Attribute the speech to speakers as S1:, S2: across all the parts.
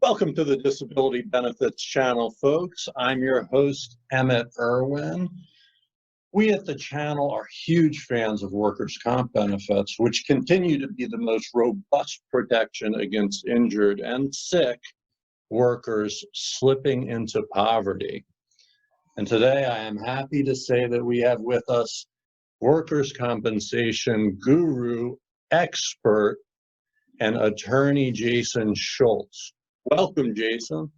S1: Welcome to the Disability Benefits Channel, folks. I'm your host, Emmett Irwin. We at the channel are huge fans of workers' comp benefits, which continue to be the most robust protection against injured and sick workers slipping into poverty. And today I am happy to say that we have with us workers' compensation guru, expert, and attorney Jason Shultz. Welcome, Jason.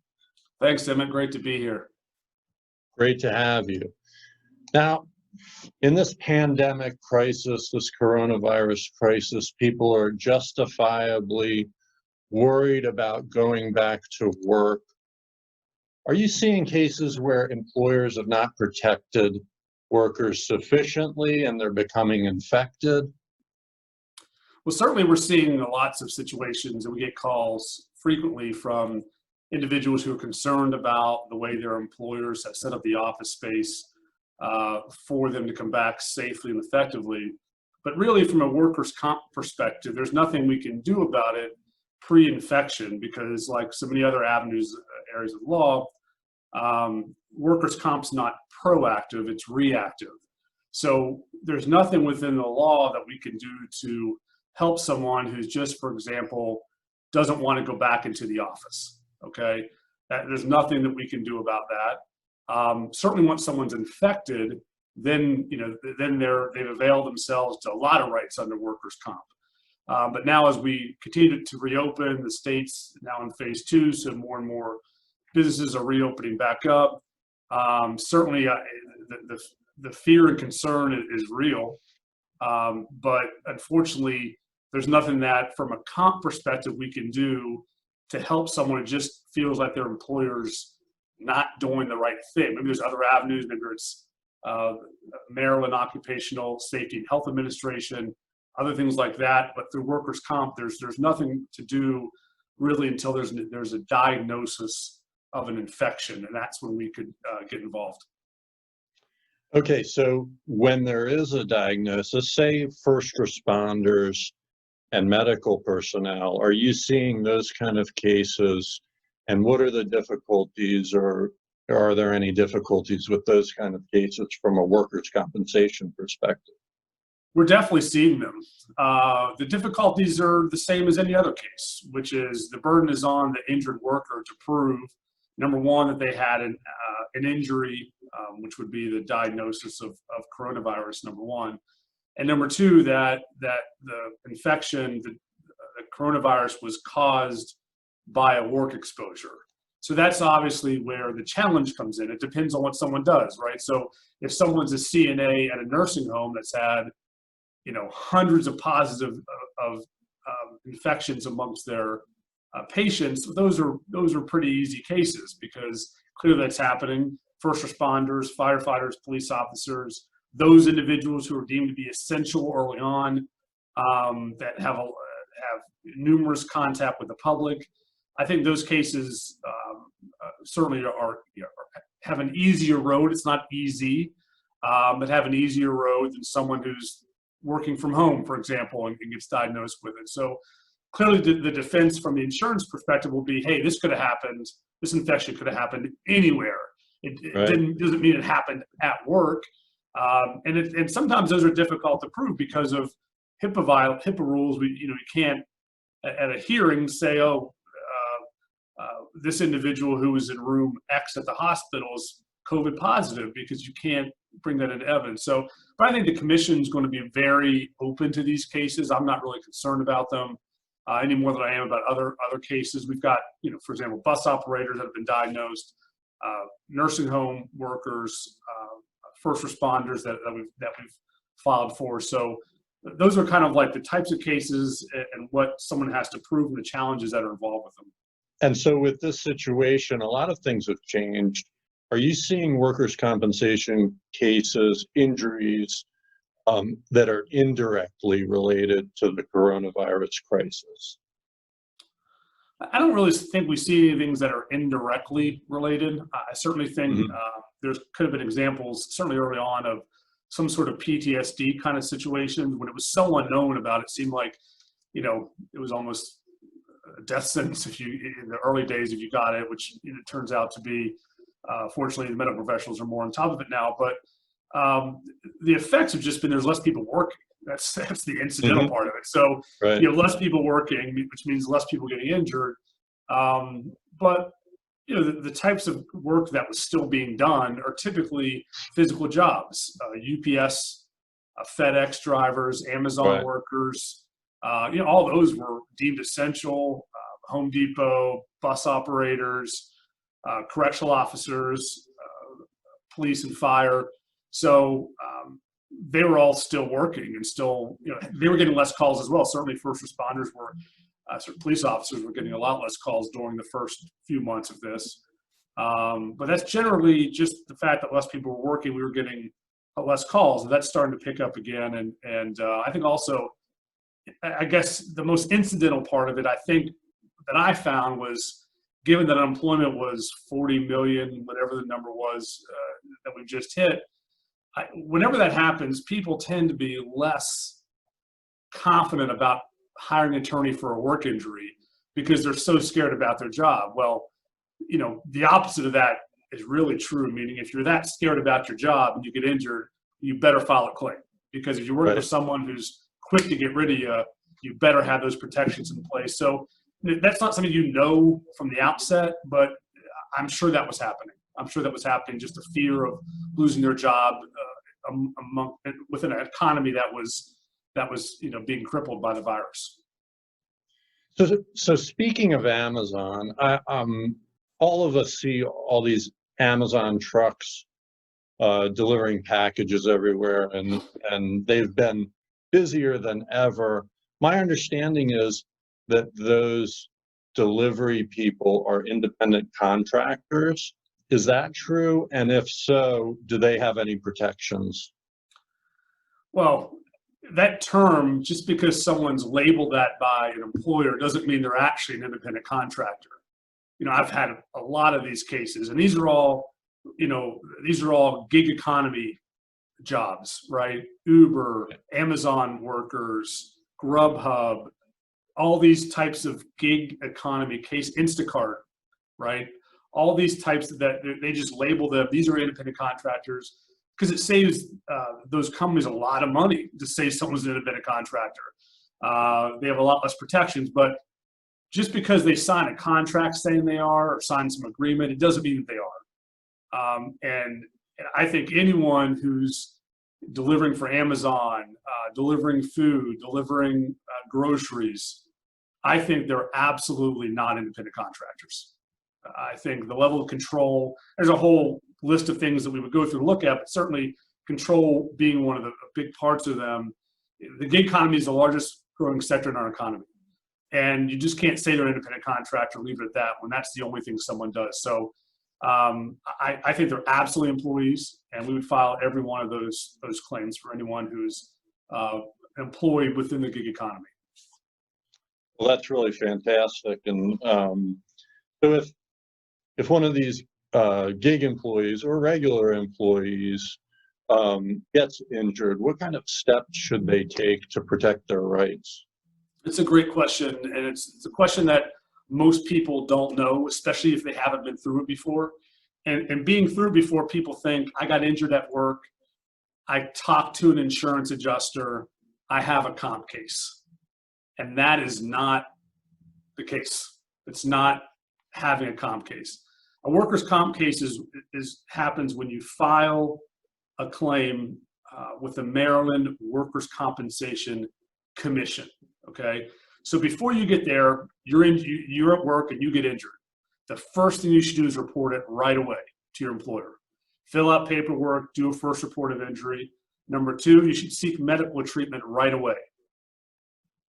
S2: Thanks, Emmett. Great to be here.
S1: Great to have you. Now, in this pandemic crisis, this coronavirus crisis, people are justifiably worried about going back to work. Are you seeing cases where employers have not protected workers sufficiently and they're becoming infected?
S2: Well, certainly we're seeing lots of situations, and we get calls frequently from individuals who are concerned about the way their employers have set up the office space for them to come back safely and effectively. But really, from a workers' comp perspective, there's nothing we can do about it pre-infection, because like so many other areas of law, workers' comp's not proactive, it's reactive. So there's nothing within the law that we can do to help someone who's just, for example, doesn't want to go back into the office, okay? There's nothing that we can do about that. Certainly once someone's infected, then they've availed themselves to a lot of rights under workers' comp. But now as we continue to reopen, the state's now in phase 2, so more and more businesses are reopening back up. Certainly the fear and concern is real, but unfortunately, there's nothing that from a comp perspective we can do to help someone who just feels like their employer's not doing the right thing. Maybe there's other avenues, maybe it's Maryland Occupational Safety and Health Administration, other things like that, but through workers' comp, there's nothing to do really until there's a diagnosis of an infection, and that's when we could get involved.
S1: Okay, so when there is a diagnosis, say first responders and medical personnel, are you seeing those kind of cases, and what are the difficulties, or are there any difficulties with those kind of cases from a workers' compensation perspective?
S2: We're definitely seeing them. The difficulties are the same as any other case, which is the burden is on the injured worker to prove, number one, that they had an injury, which would be the diagnosis of coronavirus, number one. And number two, that the infection, the coronavirus was caused by a work exposure. So that's obviously where the challenge comes in. It depends on what someone does, right? So if someone's a CNA at a nursing home that's had, hundreds of positive of infections amongst their patients, those are pretty easy cases, because clearly that's happening. First responders, firefighters, police officers, those individuals who are deemed to be essential early on, that have numerous contact with the public. I think those cases certainly have an easier road. It's not easy, but have an easier road than someone who's working from home, for example, and gets diagnosed with it. So clearly the defense from the insurance perspective will be, hey, this could have happened, this infection could have happened anywhere. It right. Doesn't mean it happened at work. And sometimes those are difficult to prove because of HIPAA rules. You can't at a hearing say, this individual who was in room X at the hospital is COVID positive, because you can't bring that into evidence. So, but I think the commission is going to be very open to these cases. I'm not really concerned about them any more than I am about other cases. We've got, for example, bus operators that have been diagnosed, nursing home workers, first responders that we've filed for. So those are kind of like the types of cases and what someone has to prove and the challenges that are involved with them.
S1: And so with this situation, a lot of things have changed. Are you seeing workers' compensation cases, injuries that are indirectly related to the coronavirus crisis?
S2: I don't really think we see any things that are indirectly related. I certainly think there could have been examples, certainly early on, of some sort of PTSD kind of situation when it was so unknown about it. Seemed like, it was almost death sentence if you, in the early days, if you got it, which it turns out to be, fortunately, the medical professionals are more on top of it now. But the effects have just been there's less people working. That's the incidental part of it. So
S1: Right.
S2: you have less people working, which means less people getting injured. But the types of work that was still being done are typically physical jobs. UPS, FedEx drivers, Amazon
S1: Right.
S2: workers. All those were deemed essential. Home Depot, bus operators, correctional officers, police and fire. So they were all still working and still, they were getting less calls as well. Certainly first responders were, certain police officers were getting a lot less calls during the first few months of this. But that's generally just the fact that less people were working, we were getting less calls, and that's starting to pick up again. And I think also, I guess the most incidental part of it, I think that I found was, given that unemployment was 40 million, whatever the number was that we just hit, whenever that happens, people tend to be less confident about hiring an attorney for a work injury because they're so scared about their job. Well, the opposite of that is really true, meaning if you're that scared about your job and you get injured, you better file a claim, because if you're working
S1: Right.
S2: with someone who's quick to get rid of you, you better have those protections in place. So that's not something from the outset, but I'm sure that was happening. I'm sure that was happening, just the fear of losing their job within an economy that was being crippled by the virus.
S1: So speaking of Amazon, all of us see all these Amazon trucks delivering packages everywhere, and they've been busier than ever. My understanding is that those delivery people are independent contractors. Is that true? And if so, do they have any protections?
S2: Well, that term, just because someone's labeled that by an employer, doesn't mean they're actually an independent contractor. I've had a lot of these cases, and these are all gig economy jobs, right? Uber, Amazon workers, Grubhub, all these types of gig economy case, Instacart, right? All these types that they just label them, these are independent contractors, because it saves those companies a lot of money to say someone's an independent contractor. They have a lot less protections, but just because they sign a contract saying they are, or sign some agreement, it doesn't mean that they are. And I think anyone who's delivering for Amazon, delivering food, delivering groceries, I think they're absolutely not independent contractors. I think the level of control, there's a whole list of things that we would go through and look at, but certainly control being one of the big parts of them. The gig economy is the largest growing sector in our economy. And you just can't say they're an independent contractor, leave it at that, when that's the only thing someone does. So I think they're absolutely employees, and we would file every one of those claims for anyone who's employed within the gig economy.
S1: Well, that's really fantastic. And so if one of these gig employees or regular employees gets injured, what kind of steps should they take to protect their rights?
S2: It's a great question, and it's a question that most people don't know, especially if they haven't been through it before. And being through it before, people think, I got injured at work, I talked to an insurance adjuster, I have a comp case. And that is not the case. It's not having a comp case. A workers' comp case happens when you file a claim with the Maryland Workers' Compensation Commission. Okay, so before you get there, you're at work and you get injured. The first thing you should do is report it right away to your employer. Fill out paperwork, do a first report of injury. Number two, you should seek medical treatment right away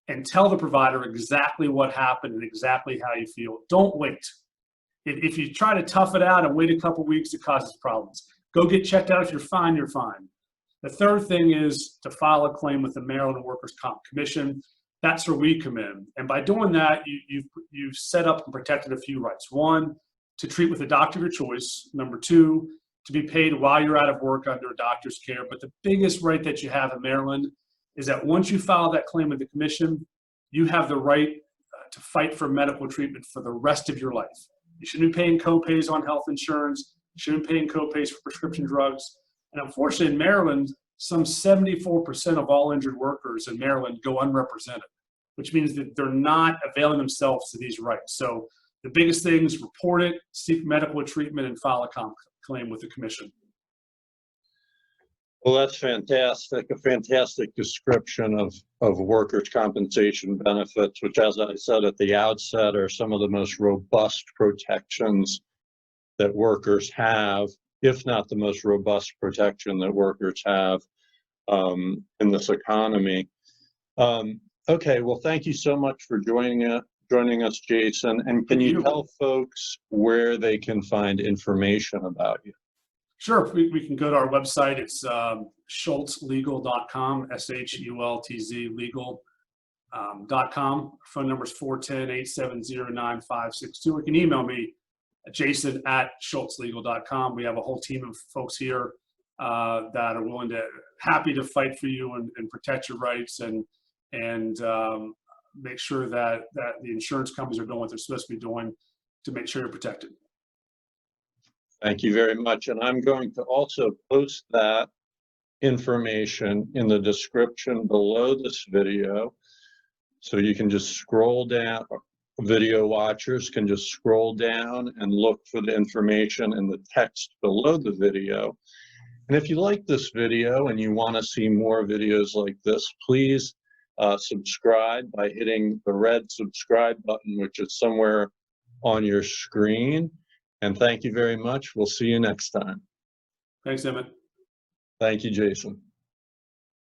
S2: and tell the provider exactly what happened and exactly how you feel. Don't wait. If you try to tough it out and wait a couple weeks, it causes problems. Go get checked out. If you're fine, you're fine. The third thing is to file a claim with the Maryland Workers' Comp Commission. That's where we come in. And by doing that, you've set up and protected a few rights. One, to treat with a doctor of your choice. Number two, to be paid while you're out of work under a doctor's care. But the biggest right that you have in Maryland is that once you file that claim with the commission, you have the right to fight for medical treatment for the rest of your life. You shouldn't be paying co-pays on health insurance. You shouldn't be paying co-pays for prescription drugs. And unfortunately, in Maryland, some 74% of all injured workers in Maryland go unrepresented, which means that they're not availing themselves to these rights. So the biggest thing is report it, seek medical treatment, and file a claim with the commission.
S1: Well, that's fantastic. A fantastic description of workers' compensation benefits, which, as I said at the outset, are some of the most robust protections that workers have, if not the most robust protection that workers have in this economy. Okay, well, thank you so much for joining us, Jason. And can you tell folks where they can find information about you?
S2: Sure, we can go to our website. It's schultzlegal.com, SHULTZ legal.com. Phone number is 410-870-9562. You can email me at jason@schultzlegal.com. We have a whole team of folks here that are happy to fight for you and protect your rights and make sure that the insurance companies are doing what they're supposed to be doing to make sure you're protected.
S1: Thank you very much. And I'm going to also post that information in the description below this video. So you can just scroll down, video watchers can just scroll down and look for the information in the text below the video. And if you like this video and you want to see more videos like this, please subscribe by hitting the red subscribe button, which is somewhere on your screen. And thank you very much. We'll see you next time.
S2: Thanks, Emmett.
S1: Thank you, Jason.